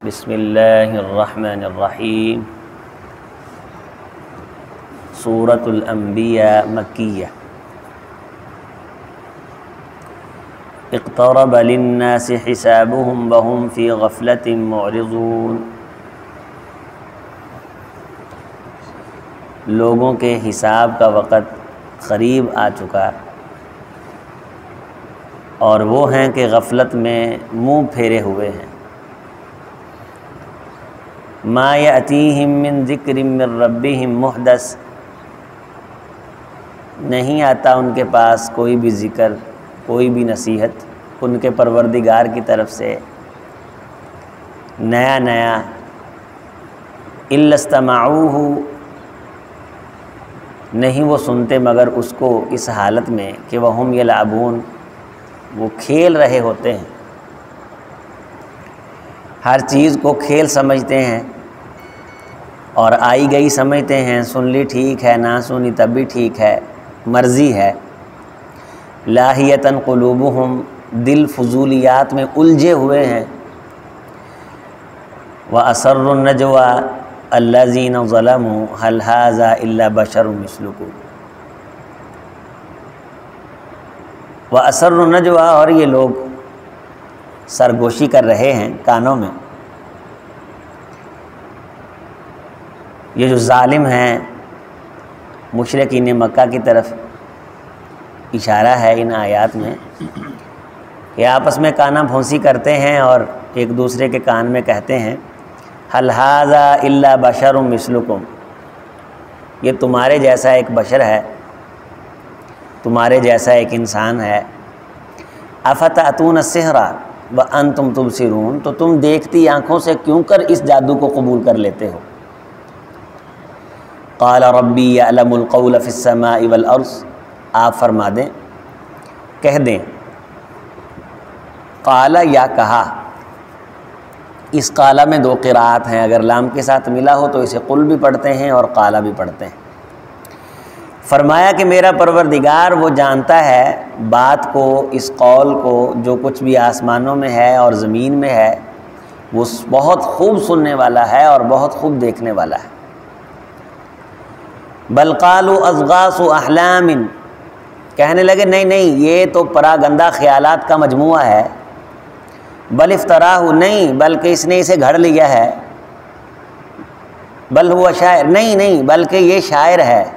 बिस्मिल्लाहिर्रहमानिर्रहीम। सूरतुल अंबिया मक्किया। इक़्तरब लिन्नासि हिसाबुहुम वहुम फ़ी गफ़लतिन मुअरिज़ून। लोगों के हिसाब का वक़्त क़रीब आ चुका और वो हैं कि गफ़लत में मुँह फेरे हुए हैं। मा यअतीहिम मिन ज़िक्रिम मिन रब्बिहिम मुहदस, नहीं आता उनके पास कोई भी ज़िक्र, कोई भी नसीहत उनके परवरदिगार की तरफ से नया नया। इल्लस्तमाऊहु, नहीं वो सुनते मगर उसको इस हालत में कि वहुम यलअबून, वो खेल रहे होते हैं। हर चीज़ को खेल समझते हैं और आई गई समझते हैं। सुन ली ठीक है, ना सुनी तब भी ठीक है, मर्ज़ी है। लाहियतन क़ुलूबुहुम, दिल फजूलियात में उलझे हुए हैं। व असर्रुन नजवा अल्लज़ीना ज़लमू हल हाज़ा इल्ला बशरुम मिस्लुकुम। व असर्रुन नजवा, और ये लोग सरगोशी कर रहे हैं कानों में। ये जो जालिम हैं, मुशरिकीन मक्का की तरफ इशारा है इन आयात में कि आपस में काना भौंसी करते हैं और एक दूसरे के कान में कहते हैं हल हाज़ा इल्ला बशरुम मिस्लुकुम, ये तुम्हारे जैसा एक बशर है, तुम्हारे जैसा एक इंसान है। अफ़तअतून अस्सिहरा व अंतुम तुबसिरून, तो तुम देखती आँखों से क्यों कर इस जादू को कबूल कर लेते हो। क़ाल रब्बी यअलमुल क़ौल फ़िस्समाइ वल अर्ज़, आप फरमा दें, कह दें। क़ाला, या कहा। इस क़ाला में दो क़िराअत हैं, अगर लाम के साथ मिला हो तो इसे क़ुल भी पढ़ते हैं और क़ाला भी पढ़ते हैं। फरमाया कि मेरा परवरदिगार वो जानता है बात को, इस कौल को, जो कुछ भी आसमानों में है और ज़मीन में है, वो बहुत खूब सुनने वाला है और बहुत खूब देखने वाला है। बल क़ालू अज़ग़ासु अहलामिन, कहने लगे नहीं नहीं, ये तो परागंदा ख़यालात का मजमुआ है। बल इफ्तराहु, नहीं बल्कि इसने इसे घड़ लिया है। बल हुआ शायर, नहीं नहीं बल्कि ये शायर है।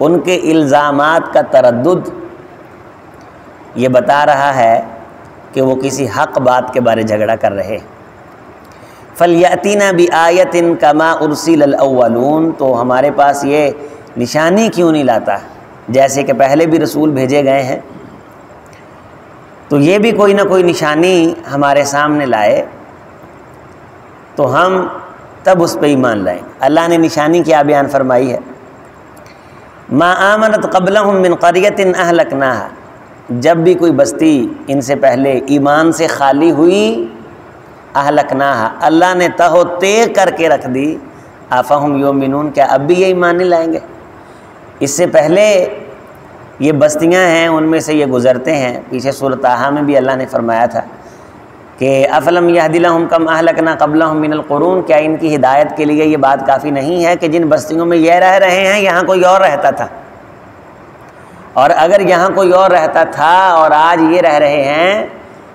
उनके इल्ज़ामात का तरद्दुद ये बता रहा है कि वो किसी हक़ बात के बारे झगड़ा कर रहे। फ़लयअतीना बिआयतिन कमा उरसिलल अव्वलून, तो हमारे पास ये निशानी क्यों नहीं लाता, जैसे कि पहले भी रसूल भेजे गए हैं, तो ये भी कोई ना कोई निशानी हमारे सामने लाए तो हम तब उस पर ईमान लाएंगे। अल्लाह ने निशानी क्या बयान फरमाई है। मा आमनत क़ब्लहुम मिन क़रयतिन अहलकनाहा, जब भी कोई बस्ती इनसे पहले ईमान से खाली हुई, अहलकनाहा, अल्लाह ने तहो तेग करके रख दी। आफ़ाहुम युमिनून, क्या अब भी ये ईमान नहीं लाएंगे। इससे पहले ये बस्तियां हैं, उनमें से ये गुज़रते हैं। पीछे सूरत ताहा में भी अल्लाह ने फरमाया था कि अफ़लम यहदिलहुम कम अहलकना क़ब्लहुम मिनल क़ुरून, क्या इनकी हिदायत के लिए ये बात काफ़ी नहीं है कि जिन बस्तियों में ये रह रहे हैं यहाँ कोई और रहता था, और अगर यहाँ कोई और रहता था और आज ये रह रहे हैं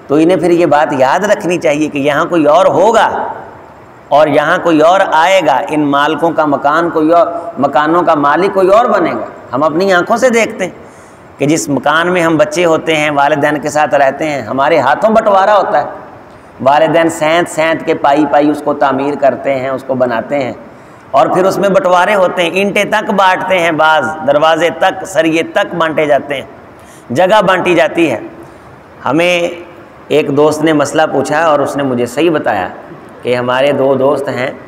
तो इन्हें फिर ये बात याद रखनी चाहिए कि यहाँ कोई और होगा और यहाँ कोई और आएगा। इन मालिकों का मकान कोई और, मकानों का मालिक कोई और बनेगा। हम अपनी आँखों से देखते हैं कि जिस मकान में हम बच्चे होते हैं, वालिदैन के साथ रहते हैं, हमारे हाथों बंटवारा होता है। वालिदैन सेंत सेंत के पाई पाई उसको तामीर करते हैं, उसको बनाते हैं, और फिर उसमें बंटवारे होते हैं। ईंटें तक बांटते हैं, बाज़ दरवाजे तक, सरिये तक बांटे जाते हैं, जगह बांटी जाती है। हमें एक दोस्त ने मसला पूछा और उसने मुझे सही बताया कि हमारे दो दोस्त हैं,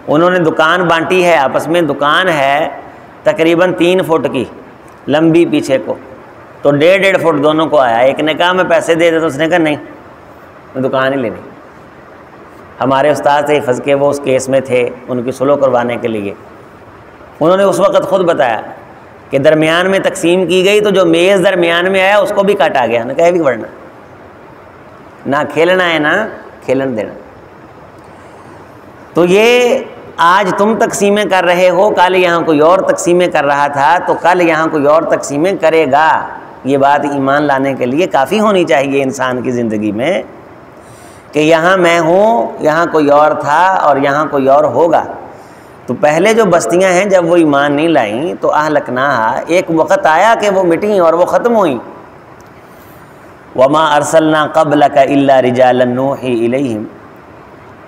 उन्होंने दुकान बांटी है आपस में। दुकान है तकरीबन 3 फुट की लंबी पीछे को, तो 1.5 फुट दोनों को आया। एक ने कहा मैं पैसे दे दे, तो उसने कहा नहीं, मैं दुकान ही लेनी। हमारे उस्ताद से फंस के वो उस केस में थे, उनकी सुलह करवाने के लिए। उन्होंने उस वक़्त ख़ुद बताया कि दरमियान में तकसीम की गई तो जो मेज़ दरमियान में आया उसको भी काटा गया। ना कहे भी बढ़ना, ना खेलना है ना खेलन देना। तो ये आज तुम तकसीमें कर रहे हो, कल यहाँ कोई और तकसीमें कर रहा था, तो कल यहाँ कोई और तकसीमें करेगा। ये बात ईमान लाने के लिए काफ़ी होनी चाहिए इंसान की ज़िंदगी में कि यहाँ मैं हूँ, यहाँ कोई और था और यहाँ कोई और होगा। तो पहले जो बस्तियाँ हैं जब वो ईमान नहीं लाई तो अहलकनाहा, एक वक़्त आया कि वो मिटी और वो ख़त्म हुई। वमा अरसलना क़ब्लका इल्ला रिजालन नूही इलैहिम,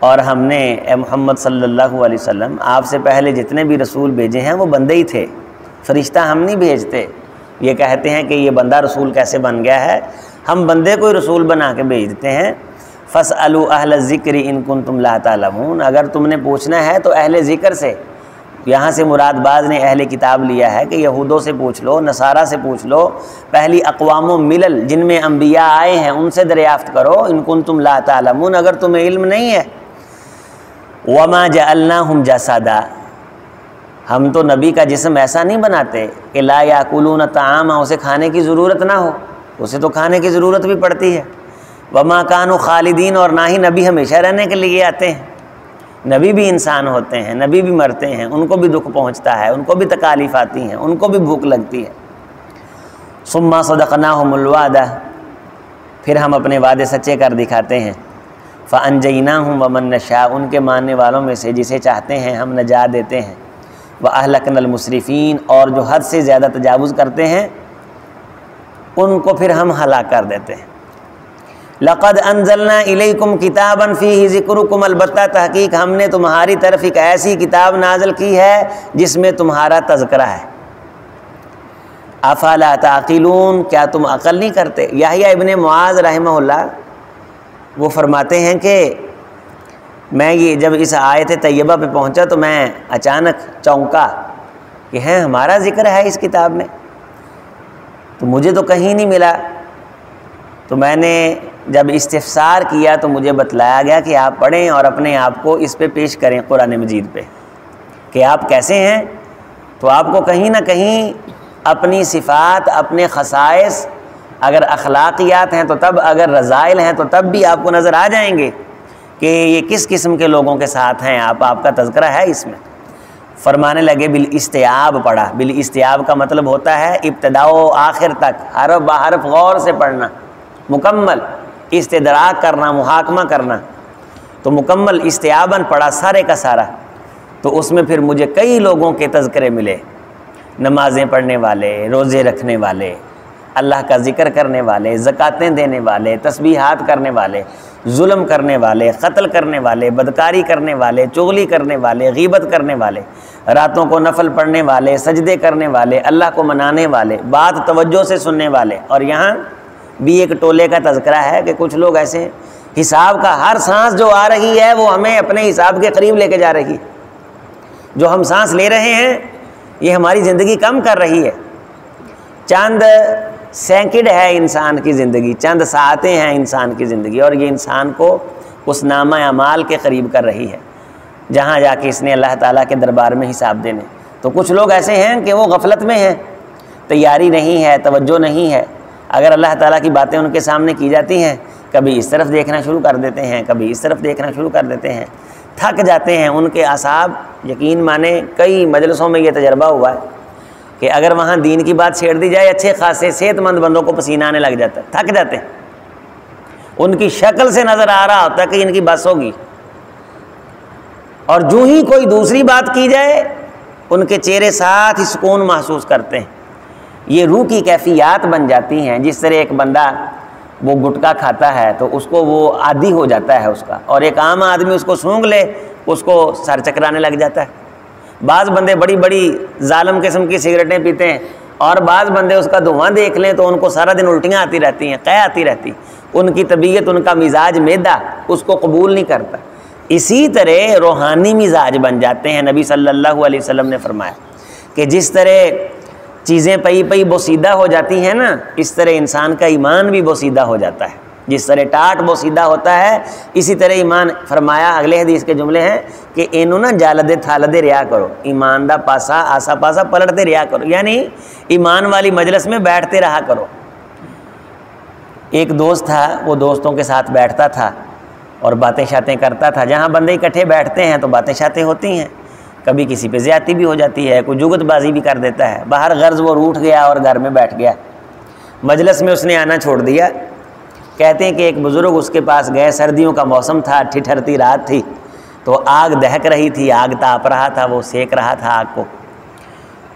और हमने ए मोहम्मद सल्लल्लाहु अलैहि वसल्लम आपसे पहले जितने भी रसूल भेजे हैं वो बंदे ही थे, फ़रिश्ता हम नहीं भेजते। ये कहते हैं कि ये बंदा रसूल कैसे बन गया है, हम बंदे को रसूल बना के भेज देते हैं। फ़स्अलू अहल ज़िक्रि इन कुन्तुम ला तालमून, अगर तुमने पूछना है तो अहले ज़िक्र से, यहाँ से मुरादबाज ने अहले किताब लिया है कि यहूदों से पूछ लो, नसारा से पूछ लो, पहली अक़वाम मिलल जिनमें अम्बिया आए हैं उनसे दरियाफ़्त करो, इन कुन्तुम ला तालमून, अगर तुम्हें इल्म नहीं है। वमा जअलनाहुम जसदा, हम तो नबी का जिस्म ऐसा नहीं बनाते कि ला याकुलून ताआमा, उसे खाने की ज़रूरत ना हो, उसे तो खाने की ज़रूरत भी पड़ती है। वमा कानू खालिदीन, और ना ही नबी हमेशा रहने के लिए आते हैं। नबी भी इंसान होते हैं, नबी भी मरते हैं, उनको भी दुख पहुँचता है, उनको भी तकालीफ आती हैं, उनको भी भूख लगती है। सुम्मा सदक़नाहुमुल वादा, फिर हम अपने वादे सच्चे कर दिखाते हैं। फ़अनजयनाहुम वमन नशा, उनके मानने वालों में से जिसे चाहते हैं हम नजात देते हैं। व अहलकनल मुसरिफ़ीन, और जो हद से ज़्यादा तजावुज़ करते हैं उनको फिर हम हलाक कर देते हैं। लक़द अंज़लना इलैकुम किताबन फ़ीही ज़िक्रुकुम, अलबत्ता तहक़ीक़ हमने तुम्हारी तरफ एक ऐसी किताब नाज़िल की है जिसमें तुम्हारा तज़किरा है। अफ़ला ताक़िलून, क्या तुम अक़ल नहीं करते। याहिया इब्ने मुआज़ रहमहुल्लाह वो फरमाते हैं कि मैं ये जब इस आयत तैयबा पे पहुंचा तो मैं अचानक चौंका कि हैं हमारा ज़िक्र है इस किताब में, तो मुझे तो कहीं नहीं मिला। तो मैंने जब इस्तिफ़सार किया तो मुझे बतलाया गया कि आप पढ़ें और अपने आप को इस पे पेश करें कुरान मजीद पे कि आप कैसे हैं। तो आपको कहीं ना कहीं अपनी सिफ़ात, अपने ख़साइस, अगर अखलाकियात हैं तो तब, अगर रज़ाइल हैं तो तब भी आपको नज़र आ जाएंगे कि ये किस किस्म के लोगों के साथ हैं आप, आपका तज़किरा है इसमें। फरमाने लगे बिल इस्तियाब पढ़ा। बिल इस्तियाब का मतलब होता है इब्तिदाओ आखिर तक हरफ ब हरफ गौर से पढ़ना, मुकम्मल इस्तिदराक करना, मुहाकमा करना। तो मुकम्मल इस्तियाबन पढ़ा सारे का सारा। तो उसमें फिर मुझे कई लोगों के तज़किरे मिले, नमाज़ें पढ़ने वाले, रोज़े रखने वाले, अल्लाह का ज़िक्र करने वाले, ज़कातें देने वाले, तस्बीहात करने वाले, जुल्म करने वाले, क़त्ल करने वाले, बदकारी करने वाले, चुगली करने वाले, गीबत करने वाले, रातों को नफल पढ़ने वाले, सजदे करने वाले, अल्लाह को मनाने वाले, बात तवज्जो से सुनने वाले। और यहाँ भी एक टोले का तज़किरा है कि कुछ लोग ऐसे हैं हिसाब का, हर सांस जो आ रही है वो हमें अपने हिसाब के करीब लेके जा रही है। जो हम सांस ले रहे हैं ये हमारी ज़िंदगी कम कर रही है। चंद सेकंड है इंसान की ज़िंदगी, चंद सातें हैं इंसान की ज़िंदगी, और ये इंसान को उस नामा अमाल के करीब कर रही है जहाँ जाके इसने अल्लाह ताला के दरबार में हिसाब देने। तो कुछ लोग ऐसे हैं कि वो गफलत में हैं, तैयारी नहीं है, तवज्जो नहीं है। अगर अल्लाह ताला की बातें उनके सामने की जाती हैं, कभी इस तरफ देखना शुरू कर देते हैं, कभी इस तरफ देखना शुरू कर देते हैं, थक जाते हैं उनके आसाब। यकीन माने कई मजलिसों में ये तजर्बा हुआ है कि अगर वहाँ दीन की बात छेड़ दी जाए, अच्छे खासे सेहतमंद बंदों को पसीना आने लग जाता है, थक जाते हैं। उनकी शक्ल से नज़र आ रहा होता है कि इनकी बस होगी, और जो ही कोई दूसरी बात की जाए उनके चेहरे साथ ही सुकून महसूस करते हैं। ये रूह की कैफियत बन जाती हैं। जिस तरह एक बंदा वो गुटखा खाता है तो उसको वो आदी हो जाता है उसका, और एक आम आदमी उसको सूंघ ले उसको सर चकराने लग जाता है। बाज़ बंदे बड़ी बड़ी जालिम किस्म की सिगरेटें पीते हैं, और बाज़ बंदे उसका धुआं देख लें तो उनको सारा दिन उल्टियाँ आती रहती हैं, कै आती रहती। उनकी तबीयत, उनका मिजाज मैदा उसको कबूल नहीं करता। इसी तरह रूहानी मिजाज बन जाते हैं। नबी सल्लल्लाहु अलैहि वसल्लम ने फरमाया कि जिस तरह चीज़ें पई पई बोसीदा हो जाती हैं ना, इस तरह इंसान का ईमान भी बोसीदा हो जाता है। जिस तरह टाट बोसीदा होता है, इसी तरह ईमान। फरमाया अगले हदीस के जुमले हैं कि इन्हों ना जालदे थालदे रिया करो, ईमान दा पासा आसा पासा पलटते रिया करो, यानी ईमान वाली मजलिस में बैठते रहा करो। एक दोस्त था, वो दोस्तों के साथ बैठता था और बातें शातें करता था। जहाँ बंदे इकट्ठे बैठते हैं तो बातें शातें होती हैं, कभी किसी पे ज़्यादती भी हो जाती है, कोई जुगतबाजी भी कर देता है। बाहर गर्ज वो रूठ गया और घर में बैठ गया, मजलिस में उसने आना छोड़ दिया। कहते हैं कि एक बुज़ुर्ग उसके पास गए, सर्दियों का मौसम था, ठिठरती रात थी, तो आग दहक रही थी, आग ताप रहा था, वो सेक रहा था आग को।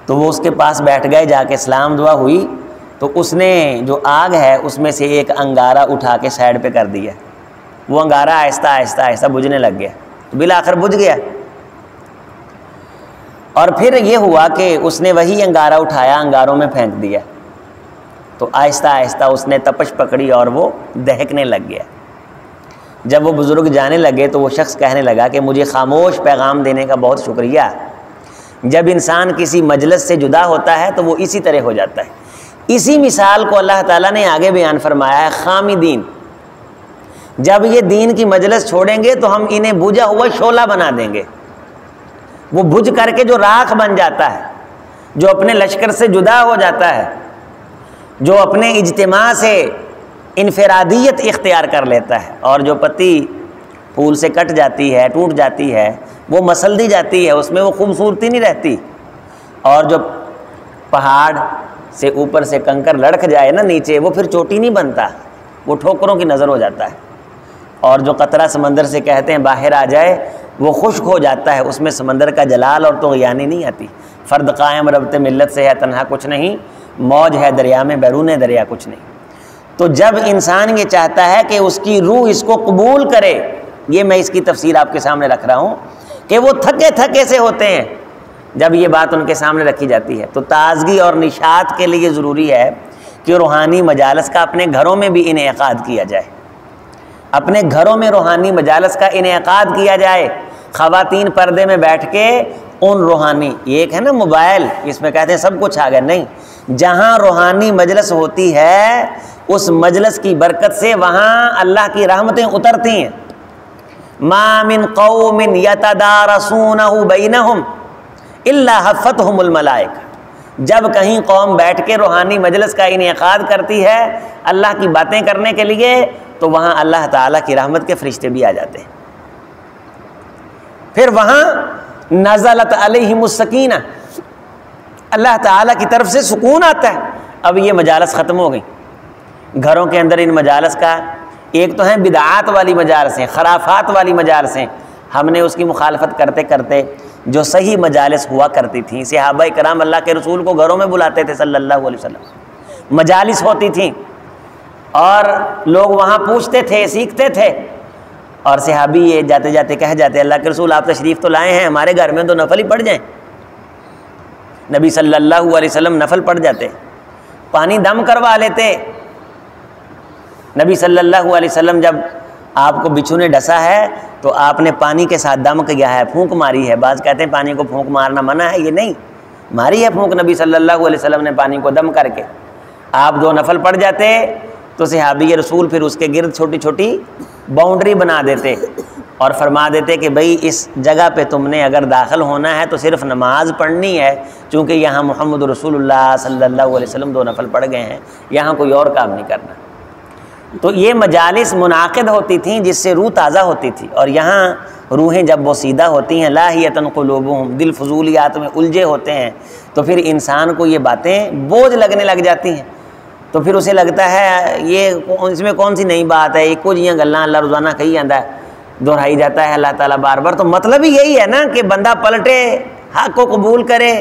तो वो उसके पास बैठ गए, जाके सलाम दुआ हुई तो उसने जो आग है उसमें से एक अंगारा उठा के साइड पे कर दिया। वो अंगारा आहिस्ता आहिस्ता आहिस्ता बुझने लग गया, तो बिल आखिर बुझ गया। और फिर ये हुआ कि उसने वही अंगारा उठाया, अंगारों में फेंक दिया, तो आहिस्ता आहिस्ता उसने तपश पकड़ी और वो दहकने लग गया। जब वो बुज़ुर्ग जाने लगे तो वो शख्स कहने लगा कि मुझे खामोश पैगाम देने का बहुत शुक्रिया। जब इंसान किसी मजलिस से जुदा होता है तो वो इसी तरह हो जाता है। इसी मिसाल को अल्लाह ताला ने आगे बयान फरमाया है, खामिदीन, जब ये दीन की मजलिस छोड़ेंगे तो हम इन्हें बुझा हुआ शोला बना देंगे। वो बुझ करके जो राख बन जाता है, जो अपने लश्कर से जुदा हो जाता है, जो अपने इज्तिमा से इनफरादियत इख्तियार कर लेता है, और जो पत्ती फूल से कट जाती है, टूट जाती है, वो मसल दी जाती है, उसमें वो खूबसूरती नहीं रहती। और जो पहाड़ से ऊपर से कंकर लड़ख जाए ना नीचे, वो फिर चोटी नहीं बनता, वो ठोकरों की नज़र हो जाता है। और जो कतरा समंदर से कहते हैं बाहर आ जाए, वो खुश्क हो जाता है, उसमें समंदर का जलाल और तुग़यानी नहीं आती। फ़र्द कायम रब्ते मिल्लत से है, तन्हा कुछ नहीं, मौज है दरिया में बैरून दरिया कुछ नहीं। तो जब इंसान ये चाहता है कि उसकी रूह इसको कबूल करे, ये मैं इसकी तफसीर आपके सामने रख रहा हूँ कि वो थके थके से होते हैं, जब ये बात उनके सामने रखी जाती है तो ताज़गी और निशात के लिए ज़रूरी है कि रूहानी मजालस का अपने घरों में भी इनेकाद किया जाए। अपने घरों में रूहानी मजालस का इनेकाद किया जाए। ख़वातीन पर्दे में बैठ के उन रूहानी, ये एक है ना मोबाइल, इसमें कहते हैं सब कुछ आ गया, नहीं, जहाँ रूहानी मजलिस होती है उस मजलिस की बरकत से वहाँ अल्लाह की रहमतें उतरती हैं। मा मिन कौमिन यतदारसूनहु बैनहुम इल्ला हफ़तहुमुल मलाइका। जब कहीं कौम बैठ के रूहानी मजलिस का इनेकाद करती है अल्लाह की बातें करने के लिए, तो वहाँ अल्लाह ताला की रहमत के फरिश्ते भी आ जाते हैं। फिर वहाँ नज़लत अलैहिमुस सकीना, अल्लाह ताला की तरफ से सुकून आता है। अब ये मजालस ख़त्म हो गई घरों के अंदर। इन मजालस का एक तो है बिदआत वाली मजालसें, खराफात वाली मजालसें, हमने उसकी मुखालफत करते करते जो सही मजालिस हुआ करती थी, सहाबा इकराम अल्लाह के रसूल को घरों में बुलाते थे सल्लल्लाहु अलैहि वसल्लम, मजालिस होती थी और लोग वहाँ पूछते थे, सीखते थे, और सहाबी ये जाते जाते कह जाते, अल्लाह के रसूल आप तशरीफ़ तो लाए हैं, हमारे घर में तो नफल ही पड़ जाएं। नबी सल्लल्लाहु अलैहि वसल्लम नफल पड़ जाते, पानी दम करवा लेते। नबी सल्लल्लाहु अलैहि वसल्लम जब आपको बिच्छू ने डसा है तो आपने पानी के साथ दम किया है, फूंक मारी है। बाज़ कहते हैं पानी को फूंक मारना मना है, ये नहीं, मारी है फूंक नबी सल्लल्लाहु अलैहि वसल्लम ने पानी को दम करके। आप दो नफल पड़ जाते तो सहाबी रसूल फिर उसके गिर्द छोटी छोटी बाउंड्री बना देते और फरमा देते कि भाई इस जगह पे तुमने अगर दाखिल होना है तो सिर्फ नमाज पढ़नी है, चूँकि यहाँ मुहम्मद रसूलुल्लाह सल्लल्लाहु अलैहि वसल्लम दो नफल पढ़ गए हैं, यहाँ कोई और काम नहीं करना। तो ये मजालिस मुनाकिद होती थी जिससे रूह ताज़ा होती थी। और यहाँ रूहें जब वो सीधा होती हैं, लाहियतन क़ुलूबुहुम, दिल फजूलियात में उलझे होते हैं, तो फिर इंसान को ये बातें बोझ लगने लग जाती हैं। तो फिर उसे लगता है ये इसमें कौन सी नई बात है, एक कुछ यहाँ गल्ला अल्लाह रोज़ाना कही जाता है, दोहराई जाता है अल्लाह ताला बार बार। तो मतलब ही यही है ना कि बंदा पलटे, हक़ को कबूल करे,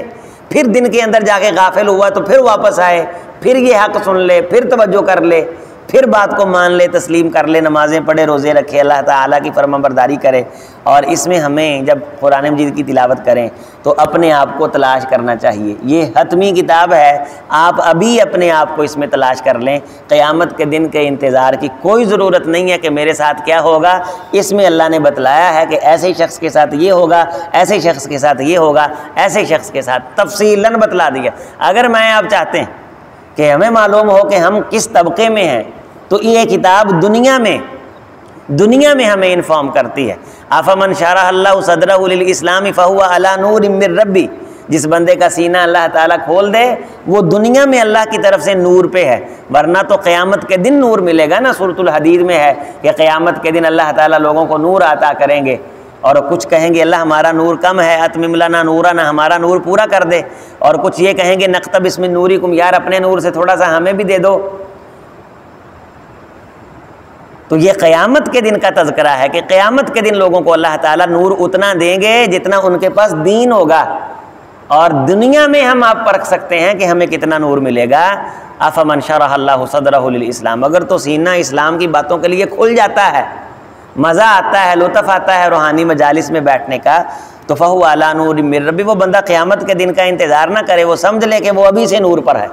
फिर दिन के अंदर जाके गाफिल हुआ तो फिर वापस आए, फिर ये हक़ सुन ले, फिर तवज्जो कर ले, फिर बात को मान ले, तस्लीम कर ले, नमाज़ें पढ़े, रोज़े रखे, अल्लाह ताला की फरमाबरदारी करे। और इसमें हमें जब कुरान मजीद की तिलावत करें तो अपने आप को तलाश करना चाहिए। ये हतमी किताब है, आप अभी अपने आप को इसमें तलाश कर लें। क़यामत के दिन के इंतज़ार की कोई ज़रूरत नहीं है कि मेरे साथ क्या होगा। इसमें अल्लाह ने बतलाया है कि ऐसे शख्स के साथ ये होगा, ऐसे शख्स के साथ ये होगा, ऐसे शख्स के साथ तफसीलन बतला दिया। अगर मैं आप चाहते हैं कि हमें मालूम हो कि हम किस तबके में हैं, तो ये किताब दुनिया में हमें इन्फॉर्म करती है। अफ़मन शरह अल्लाहु सदरहु लिल इस्लाम फ़हुवा अला नूरिम मिर रब्बी, जिस बंदे का सीना अल्लाह ताला खोल दे वो दुनिया में अल्लाह की तरफ से नूर पे है, वरना तो क़यामत के दिन नूर मिलेगा ना। सूरतुल हदीद में है कि क़यामत के दिन अल्लाह ताला लोगों को नूर अता करेंगे और कुछ कहेंगे अल्लाह हमारा नूर कम है, अतमिम लना नूरना, हमारा नूर पूरा कर दे। और कुछ ये कहेंगे नक़्तबिस मिन नूरिकुम, यार अपने नूर से थोड़ा सा हमें भी दे दो। तो ये क़यामत के दिन का तज़किरा है कि क़यामत के दिन लोगों को अल्लाह ताला नूर उतना देंगे जितना उनके पास दीन होगा। और दुनिया में हम आप परख सकते हैं कि हमें कितना नूर मिलेगा। अफ़मन शरह अल्लाहु सदरहु लिल इस्लाम, अगर तो सीना इस्लाम की बातों के लिए खुल जाता है, मज़ा आता है, लुत्फ़ आता है रूहानी मजालिस में बैठने का, तो फ़हु अला नूर मिर रब्बी, वो बंदा क़यामत के दिन का इंतज़ार ना करे, वो समझ ले कि वो अभी से नूर पर है।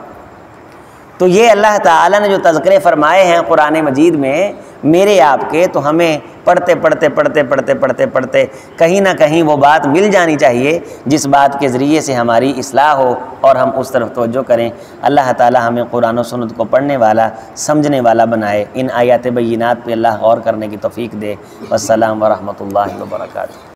तो ये अल्लाह ताला ने जो तज़किरे फ़रमाए हैं कुरान मजीद में मेरे आपके, तो हमें पढ़ते पढ़ते पढ़ते पढ़ते पढ़ते पढ़ते कहीं ना कहीं वो बात मिल जानी चाहिए जिस बात के ज़रिए से हमारी इस्लाह हो और हम उस तरफ तवज्जो करें। अल्लाह ताला हमें कुरान और सुन्नत को पढ़ने वाला, समझने वाला बनाए। इन आयात बय्यिनात पे अल्लाह गौर करने की तौफ़ीक दे। वस्सलाम व रहमतुल्लाहि व बरकातुहू।